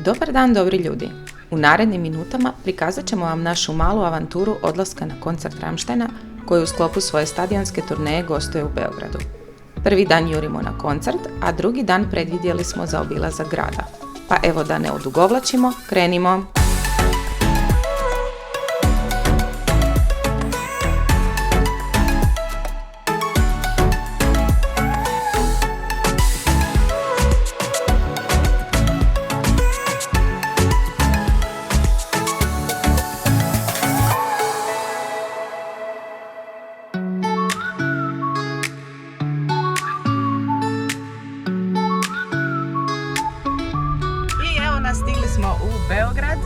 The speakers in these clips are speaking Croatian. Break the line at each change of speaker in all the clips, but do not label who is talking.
Dobar dan, dobri ljudi! U narednim minutama prikazat ćemo vam našu malu avanturu odlaska na koncert Rammsteina koji u sklopu svoje stadionske turneje gostuje u Beogradu. Prvi dan jurimo na koncert, a drugi dan predvidjeli smo za obilazak grada. Pa evo da ne odugovlačimo, krenimo! Stigli smo u Beograd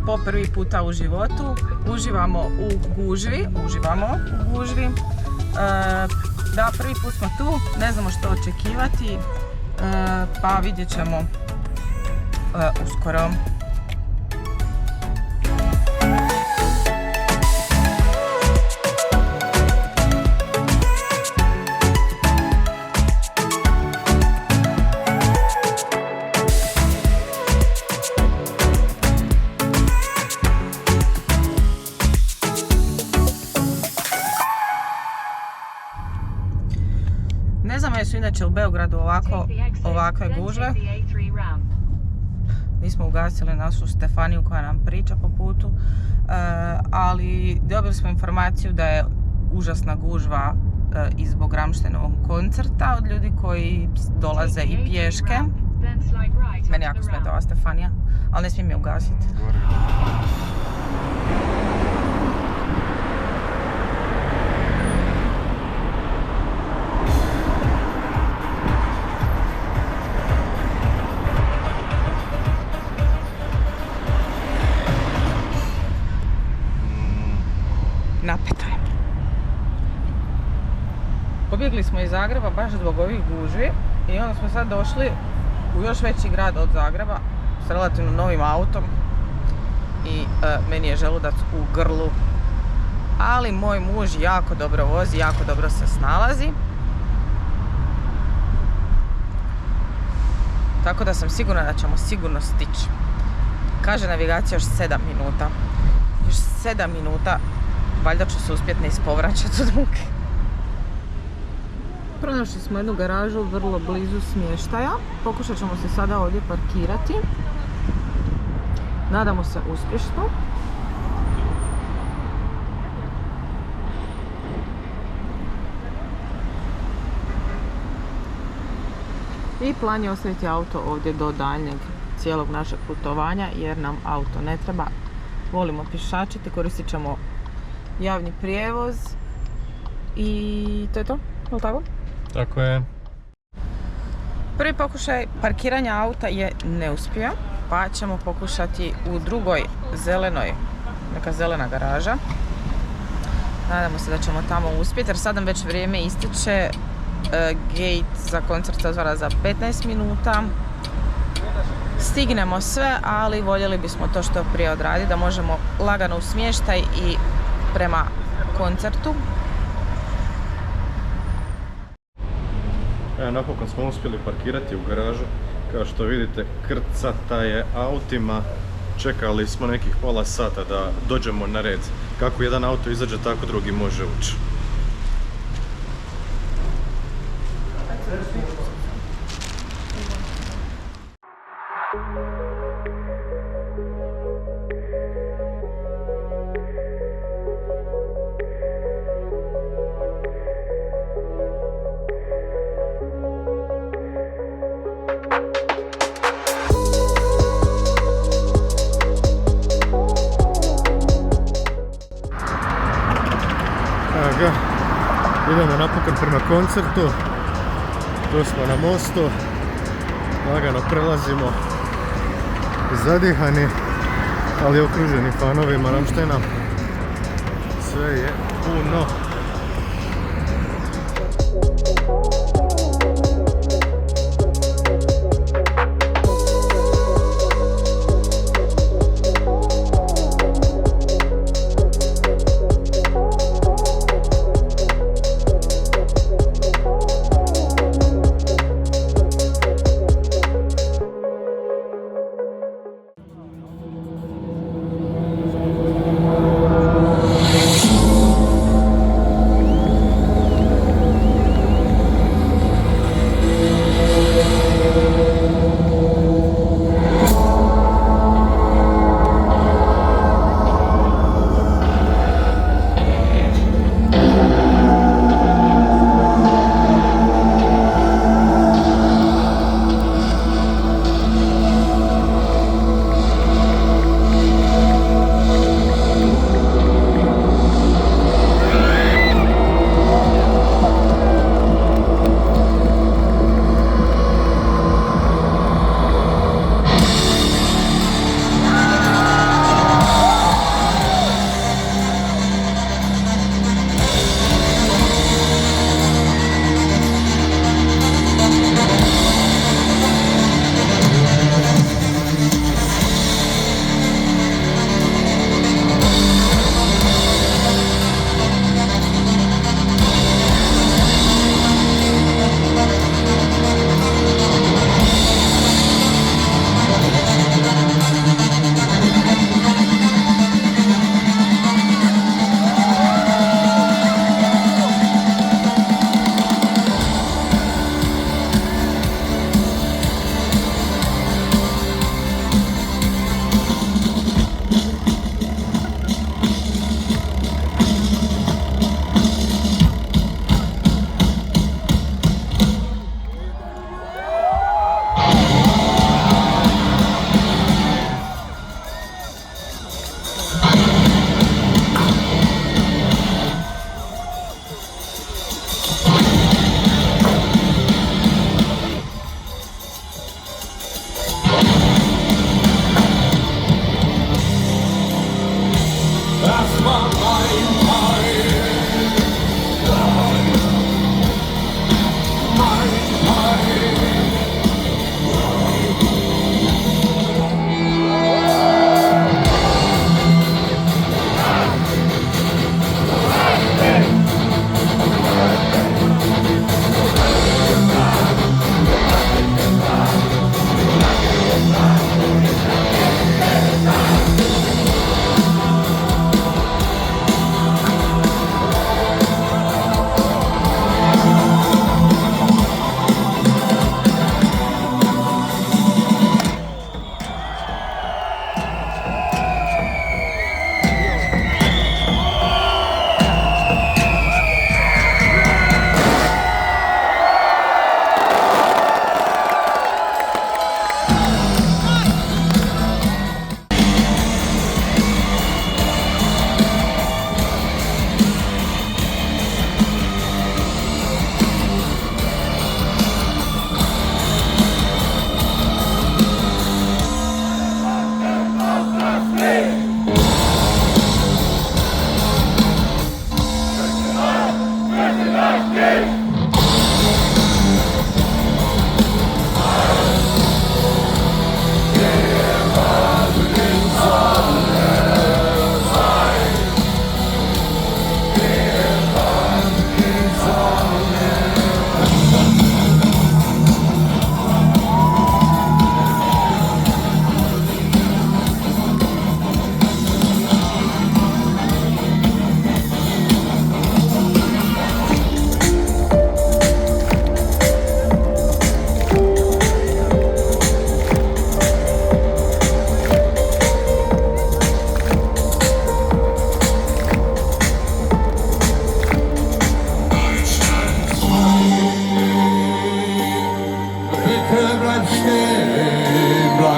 po prvi puta u životu. Uživamo u gužvi. Da, prvi put smo tu, ne znamo što očekivati, pa vidjet ćemo uskoro. Ne znam jesu inače u Beogradu ovakve gužve. Nismo ugasili našu Stefaniju koja nam priča po putu, ali dobili smo informaciju da je užasna gužva i zbog Rammsteinovog koncerta od ljudi koji dolaze i pješke. Meni jako smeta ova Stefanija, ali ne smijem je ugasiti. Napeto je. Pobjegli smo iz Zagreba baš zbog ovih gužvi i onda smo sad došli u još veći grad od Zagreba s relativno novim autom i meni je želudac u grlu, ali moj muž jako dobro vozi, jako dobro se snalazi, tako da sam sigurna da ćemo sigurno stići. Kaže navigacija još 7 minuta. Još 7 minuta. Valjda ću se uspjeti ne ispovraćati od muke. Pronašli smo jednu garažu vrlo blizu smještaja. Pokušat ćemo se sada ovdje parkirati. Nadamo se uspješno. I plan je ostaviti auto ovdje do daljnjeg cijelog našeg putovanja jer nam auto ne treba. Volimo pješačiti, koristit ćemo javni prijevoz i to je to, je li tako?
Tako je.
Prvi pokušaj parkiranja auta je neuspio, pa ćemo pokušati u drugoj zelenoj, neka zelena garaža. Nadamo se da ćemo tamo uspjeti jer sad nam već vrijeme ističe. Gate za koncert se otvara za 15 minuta. Stignemo sve, ali voljeli bismo to što prije odraditi, da možemo lagano u smještaj i prema koncertu.
Napokon smo uspjeli parkirati u garažu. Kao što vidite, krcata je autima. Čekali smo nekih pola sata da dođemo na red. Kako jedan auto izađe, tako drugi može ući. Idemo napokon prema koncertu. Tu smo na mostu. Lagano prelazimo, zadihani, ali okruženi fanovima Rammsteina. Sve je puno.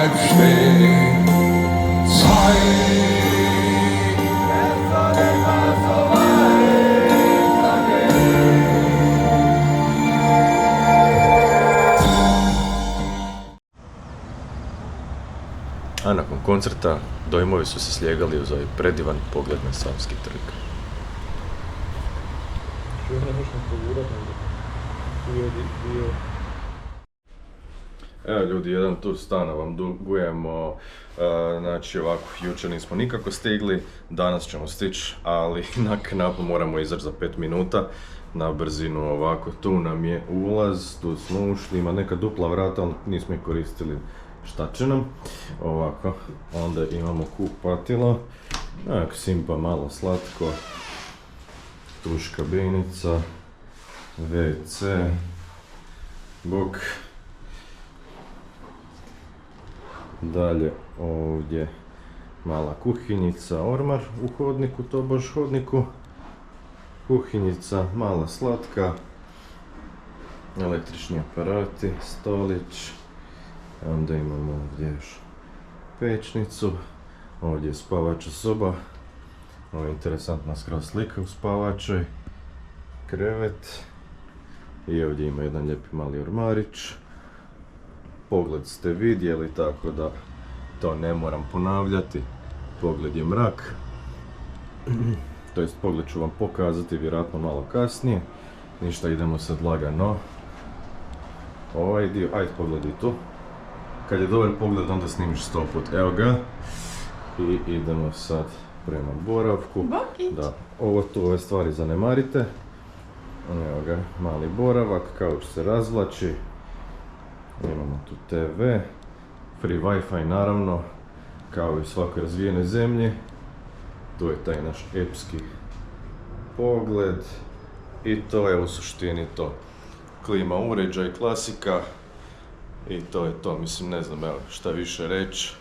bleib stehen. Zeit.
A nakon koncerta dojmovi su se slijegali uz ovaj predivan pogled na Savski trg. Evo ljudi, jedan tur stana vam dugujemo. Znači ovako, jučer nismo nikako stigli, danas ćemo stići, ali na knapu moramo izaći za 5 minuta. Na brzinu ovako, tu nam je ulaz, tu smo ušli, ima neka dupla vrata, ali nismo ih koristili. Šta će nam? Ovako, onda imamo kupatilo, simpa, malo slatko, tuš kabinica, WC, bok. Dalje ovdje mala kuhinjica, ormar u hodniku, tobož hodniku. Kuhinjica, mala slatka, električni aparati, stolić. Onda imamo ovdje još pečnicu, ovdje je spavača soba, ovo je interesantna skroz slika u spavačoj, krevet i ovdje ima jedan lijepi mali ormarić. Pogled ste vidjeli, tako da to ne moram ponavljati, pogled je mrak, to jest pogled ću vam pokazati vjerojatno malo kasnije, ništa, idemo sad lagano, ovaj dio, ajde pogledaj tu. Kad je dobar pogled, onda snimiš 100 put. Evo ga. I idemo sad prema boravku. Da, ove stvari zanemarite. Evo ga, mali boravak, kauč se razvlači. Imamo tu TV. Free Wi-Fi naravno, kao i u svakoj razvijenoj zemlji. Tu je taj naš epski pogled. I to je u suštini to. Klima uređaj, klasika. I to je to, mislim, ne znam, evo, šta više reći,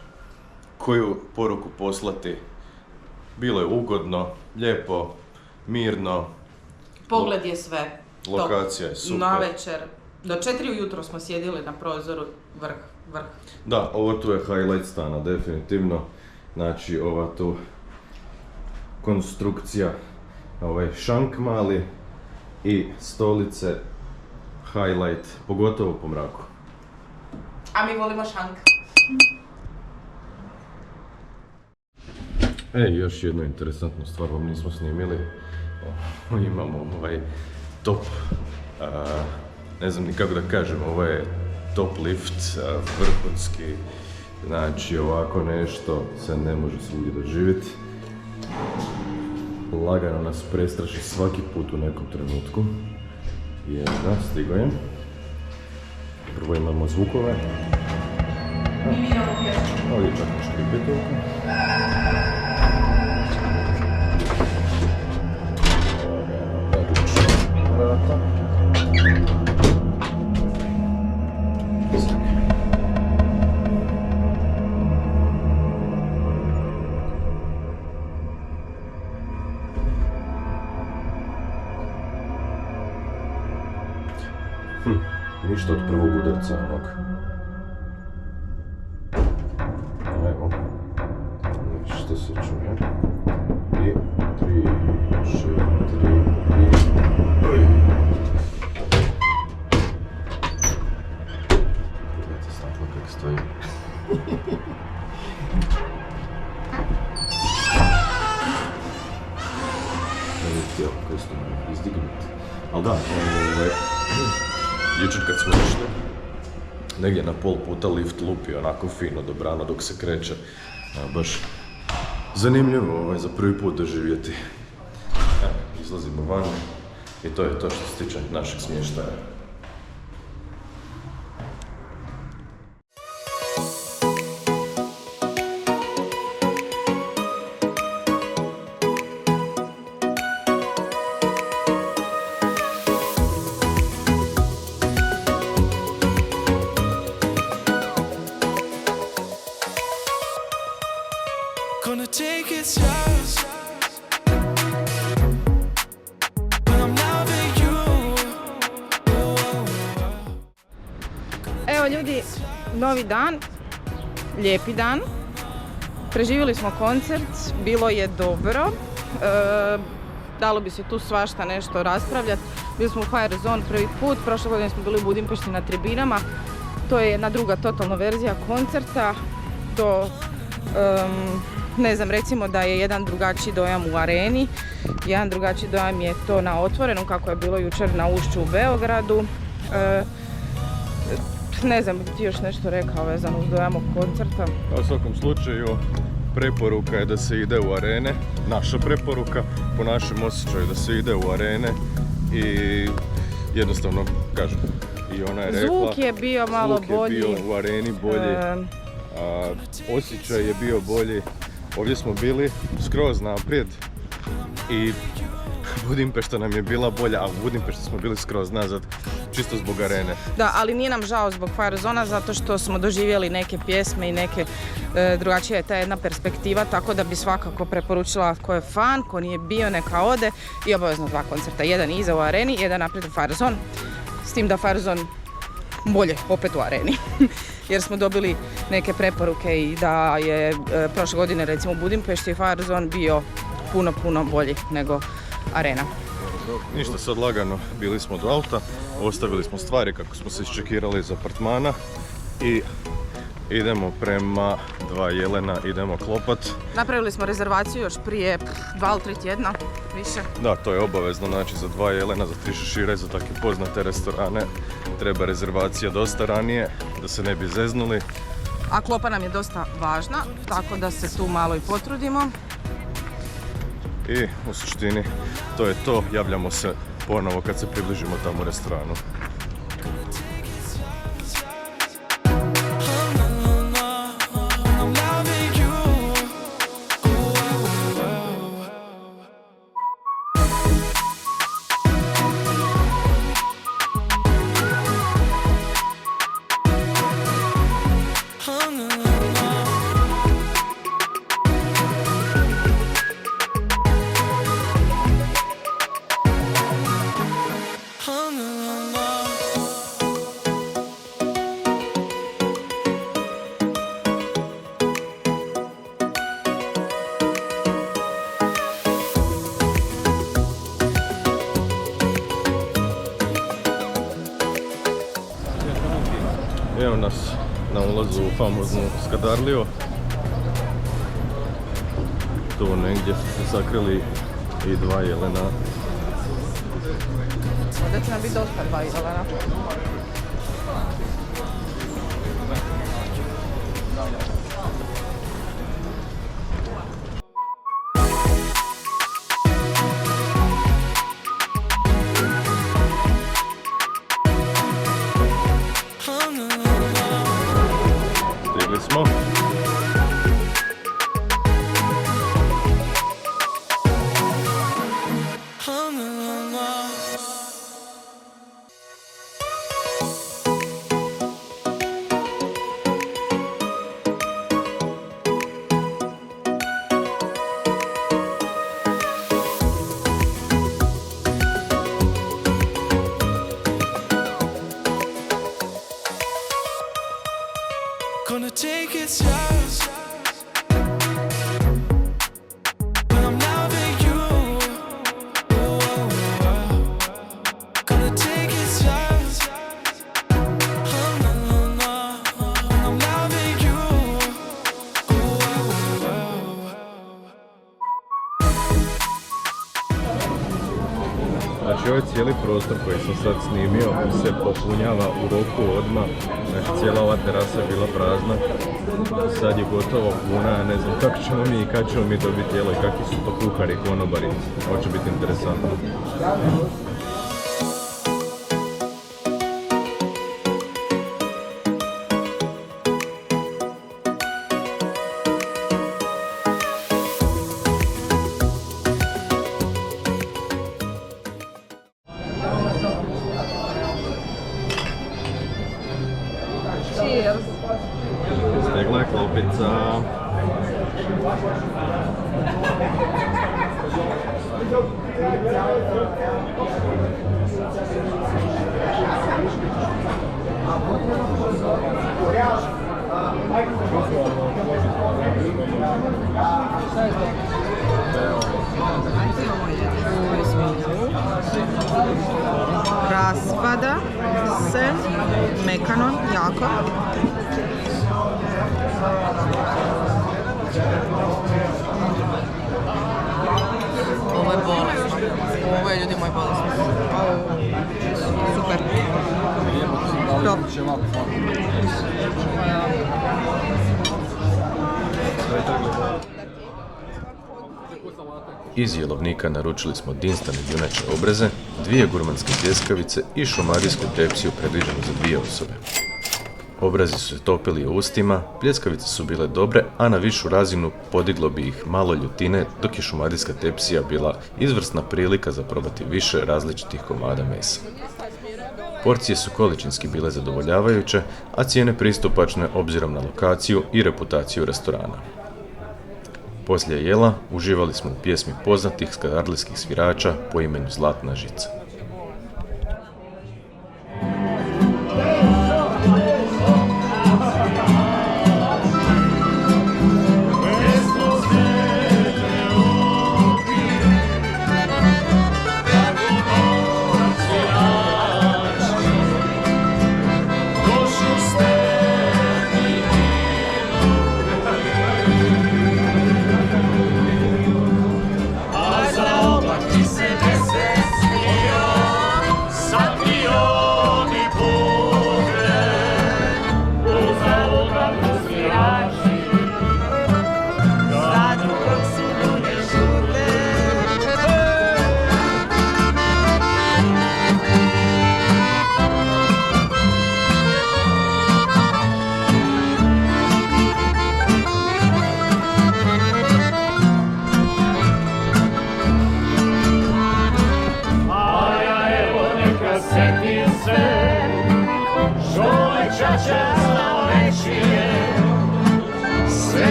koju poruku poslati. Bilo je ugodno, lijepo, mirno.
Pogled je sve.
Lokacija je super.
Navečer, do 4 ujutro smo sjedili na prozoru, vrh.
Da, ovo tu je highlight stana, definitivno. Znači, ova tu konstrukcija, ovaj šank mali i stolice, highlight, pogotovo po mraku.
A mi volimo šank.
Još jednu interesantnu stvar vam nismo snimili. Imamo ovaj top, ne znam ni kako da kažem, ovo je top lift, vrhunski. Znači ovako nešto se ne može svugdje doživjeti. Lagano nas prestraši svaki put u nekom trenutku. Jedna, stigo je. Prvo imamo zvukove. Ovdje čak ne škripe toliko. Vrata. Ništa od prvog udarca onog. Evo. Ništa se čuje. I 3, 4 i... Oj! Pogledajte staklo kako stoji. Evo, koji ste mi izdignuti. Ali da, jučer kad smo išli, negdje na pol puta lift lupi onako fino, dobrano dok se kreće. Baš zanimljivo za prvi put doživjeti. Izlazimo van i to je to što se tiče našeg smještaja.
Gonna take it slow. When I'm loving you.
Evo ljudi, novi dan. lijepi dan. Preživjeli smo koncert, bilo je dobro. Dalo bi se tu svašta nešto raspravljati. Bili smo u Fire Zone prvi put, prošle godine smo bili u Budimpešti na tribinama. To je jedna druga totalna verzija koncerta. Ne znam, recimo da je jedan drugačiji dojam u areni, jedan drugačiji dojam je to na otvorenom kako je bilo jučer na Ušću u Beogradu. Ne znam, bi ti još nešto rekao vezano uz dojam koncerta?
U svakom slučaju, preporuka je da se ide u arene, naša preporuka po našem osjećaju da se ide u arene i jednostavno, kažem, i ona je rekla...
Zvuk je bio malo bolji.
Zvuk je bio u areni bolji, osjećaj je bio bolji. Ovdje smo bili skroz naprijed i Budimpešta nam je bila bolja, a u Budimpešti smo bili skroz nazad, čisto zbog arene.
Da, ali nije nam žao zbog Fire Zona zato što smo doživjeli neke pjesme i neke drugačija je ta jedna perspektiva, tako da bi svakako preporučila ko je fan, ko nije bio, neka ode i obavezno 2 koncerta, jedan iza u areni, jedan naprijed u Fire Zone, s tim da Fire Zone bolje opet u areni. Jer smo dobili neke preporuke i da je prošle godine recimo u Budimpešti Fire Zone bio puno bolji nego arena.
Ništa, sad lagano, bili smo do auta, ostavili smo stvari kako smo se iščekirali iz apartmana i idemo prema 2 jelena, idemo klopat.
Napravili smo rezervaciju još prije 2 ili 3 tjedna, više.
Da, to je obavezno, znači za 2 jelena, za 3 šešire, za takve poznate restorane treba rezervacija dosta ranije, da se ne bi zeznuli.
A klopa nam je dosta važna, tako da se tu malo i potrudimo.
I u suštini to je to, javljamo se ponovo kad se približimo tamo restoranu. Evo nas na ulazu u famoznu Skadarliju. Tu negdje su se sakrili i 2 jelena.
Ovdje će nam biti dosta 2 jelena.
Stigli smo.
Gonna take it slow. When I'm loving you. Gonna take it slow. When I'm loving you.
Znači ovaj cijeli prostor koji sam sad snimio se popunjava u roku odmah. Znači cijela ova terasa je bila prazna. Sad je gotovo puna, ne znam kako ćemo mi i kad ćemo mi dobiti jelo i kakvi su to kuhari, konobari. Ovo će biti interesantno. Stegla je klopica.
Raspada se mekano, jako. Ovo je bolesno. Ovo je, ljudi moji, bolesno. Super. Top.
Iz jelovnika naručili smo dinstane juneće obreze, 2 gurmanske pljeskavice i šumadijsku tepsiju predviđenu za 2 osobe. Obrazi su se topili u ustima, pljeskavice su bile dobre, a na višu razinu podiglo bi ih malo ljutine, dok je šumadijska tepsija bila izvrsna prilika za probati više različitih komada mesa. Porcije su količinski bile zadovoljavajuće, a cijene pristupačne obzirom na lokaciju i reputaciju restorana. Poslije jela uživali smo u pjesmi poznatih skadarlijskih svirača po imenu Zlatna žica.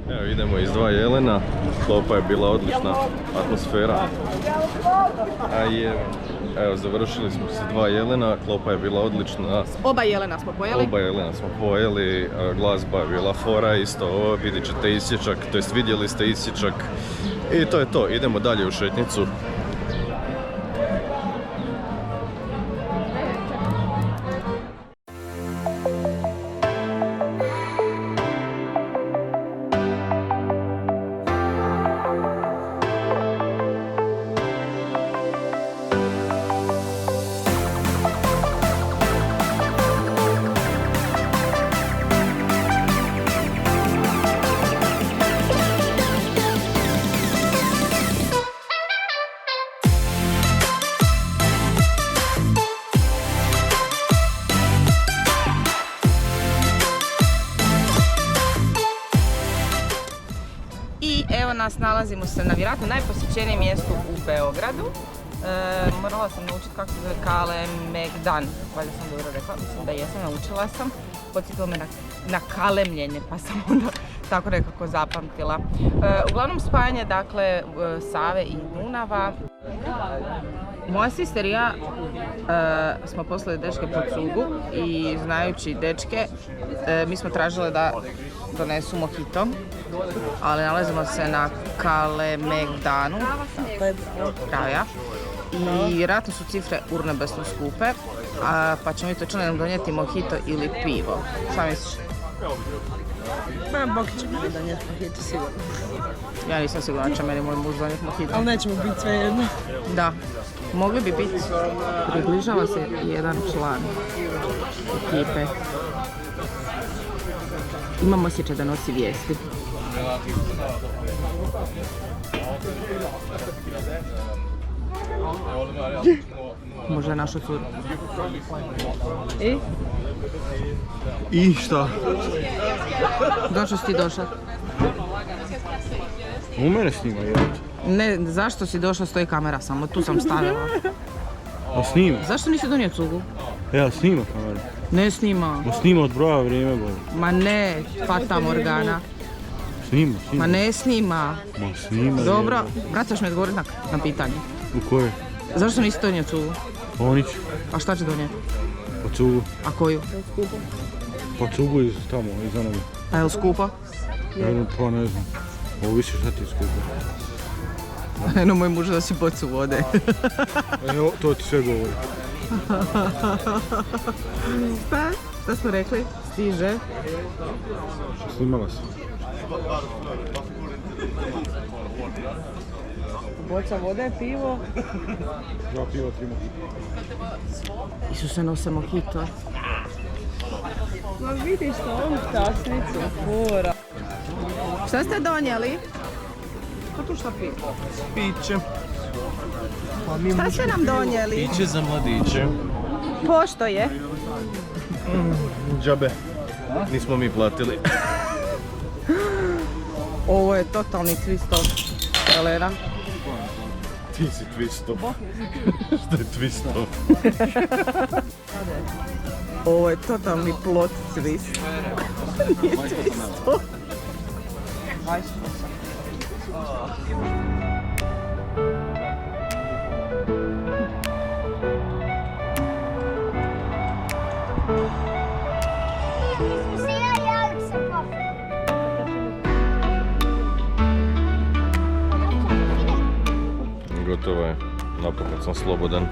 Evo idemo iz 2 jelena, klopa je bila odlična, atmosfera. Evo završili smo se 2 jelena, klopa je bila odlična.
Oba jelena smo pojeli.
Glazba je bila fora isto, vidjet ćete isječak, to jest vidjeli ste isječak. I to je to, idemo dalje u šetnicu.
Nas nalazimo se na vjerojatno najposjećenijem mjestu u Beogradu. Morala sam naučiti kako se zove Kalemegdan, valjda sam dobro rekla, mislim da jesam, naučila sam. Podsjetilo me na kalemljenje, pa sam onda tako nekako zapamtila. Uglavnom spajanje, dakle, Save i Dunava. Moja sister i ja smo poslali dečke po cugu i znajući dečke, mi smo tražile da donesu mojito, ali nalazimo se na Kalemegdanu, kraja, i vjerojatno su cifre urnebesno skupe, pa ćemo mi točno nam donijeti mojito ili pivo. Šta misliš?
Boki će meni donijeti mojito sigurno.
Ja nisam sigurna da će meni moj muž donijeti mojito.
Ali nećemo biti sve jedno.
Da, mogli bi biti. Približava se jedan član ekipe. Imam osjećaj da nosi vijesti. Možda je našu curu.
I šta?
Došao si ti došao?
U mene snima jedan.
Ne, zašto si došao, stoji kamera samo, tu sam stavila.
A snima?
Zašto nisi donio cugu?
Ja snima kameru.
Ne snima.
Ma snima od broja vrijeme gore.
Ma ne, Fata Morgana.
Snima.
Ma ne snima.
Ma snima.
Dobro, vraćaš mi odgovoriti na pitanje.
U koje?
Zašto nisi donio cugu?
Oni će.
A šta će donijeti?
Pa
cugu.
A koju?
Pa cugu iz tamo, iza nama.
A je li skupo?
Pa ne znam. Ovisi šta ti je skupo.
Eno moj muž da si bocu vode.
Evo, to ti sve govori.
Šta? Šta smo rekli? Stiže.
Snimala si.
Boca vode, pivo.
2 piva, 3 mojito.
Isuse, nose mojito.
Ma vidiš to, ovu tasnicu, fora.
Šta ste donijeli?
Pa tu šta pije?
Piće.
Šta ste nam donijeli?
Piće za mladiće.
Pošto je?
Džabe. Nismo mi platili.
Ovo je totalni twist od Elena.
Ti si twistov. Što je twistov?
Ovo je totalni plot twist. Nije twist.
Gotovo je. Napokon sam slobodan.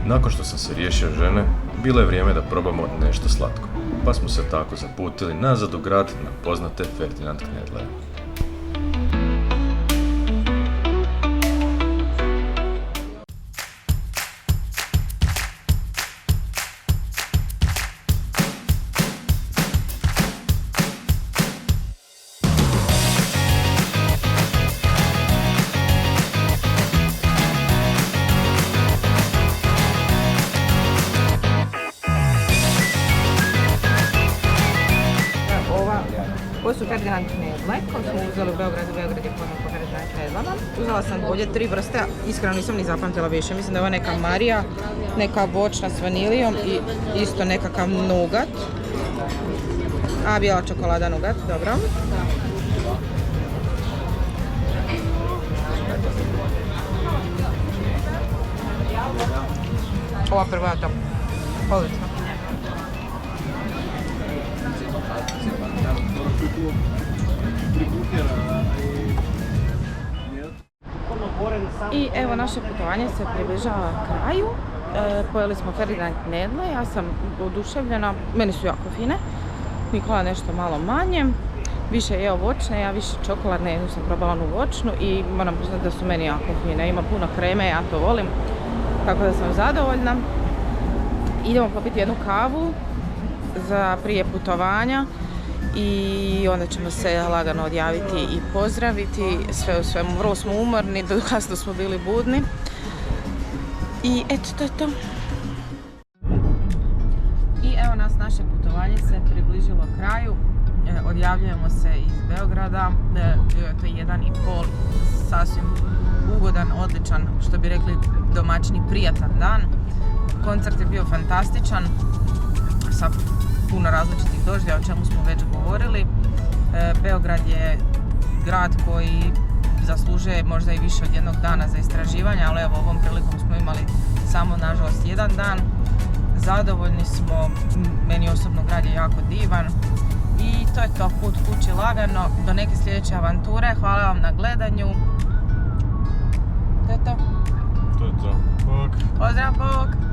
Nakon što sam se riješio žene, bilo je vrijeme da probamo nešto slatko. Pa smo se tako zaputili nazad u grad na poznate Ferdinand Knedle.
Ovo su Ferdinand Knedle, koje smo uzeli u Beogradu. Beograd je poznat po Ferdinand Knedlama. Uzela sam ovdje 3 vrste, iskreno nisam ni zapamtila više. Mislim da je ovo neka Marija, neka bočna s vanilijom i isto nekakav nugat. A, bijela čokolada nugat, dobro. Ova prva je to. Odlično. I evo, naše putovanje se približava kraju. Pojeli smo Ferdinand Knedle, ja sam oduševljena, meni su jako fine. Nikola nešto malo manje, više jeo voćne, ja više čokoladne, jednu sam probala onu voćnu i moram priznati da su meni jako fine. Ima puno kreme, ja to volim, tako da sam zadovoljna. Idemo popiti jednu kavu za prije putovanja i onda ćemo se lagano odjaviti i pozdraviti. Sve u svemu, vrlo smo umorni, kasno smo bili budni. I eto, to je to. I evo nas, naše putovanje se približilo kraju. Odjavljujemo se iz Beograda. Bio je to 1,5 sasvim ugodan, odličan, što bi rekli domaćini, prijatan dan. Koncert je bio fantastičan, sa puno različitih doživljaja, o čemu smo već govorili. Beograd je grad koji zaslužuje možda i više od jednog dana za istraživanje, ali evo, ovom prilikom smo imali samo, nažalost, 1 dan. Zadovoljni smo, meni osobno grad je jako divan. I to je to, put kući lagano, do neke sljedeće avanture. Hvala vam na gledanju. To je to.
To je to. Bog.
Pozdrav, bog!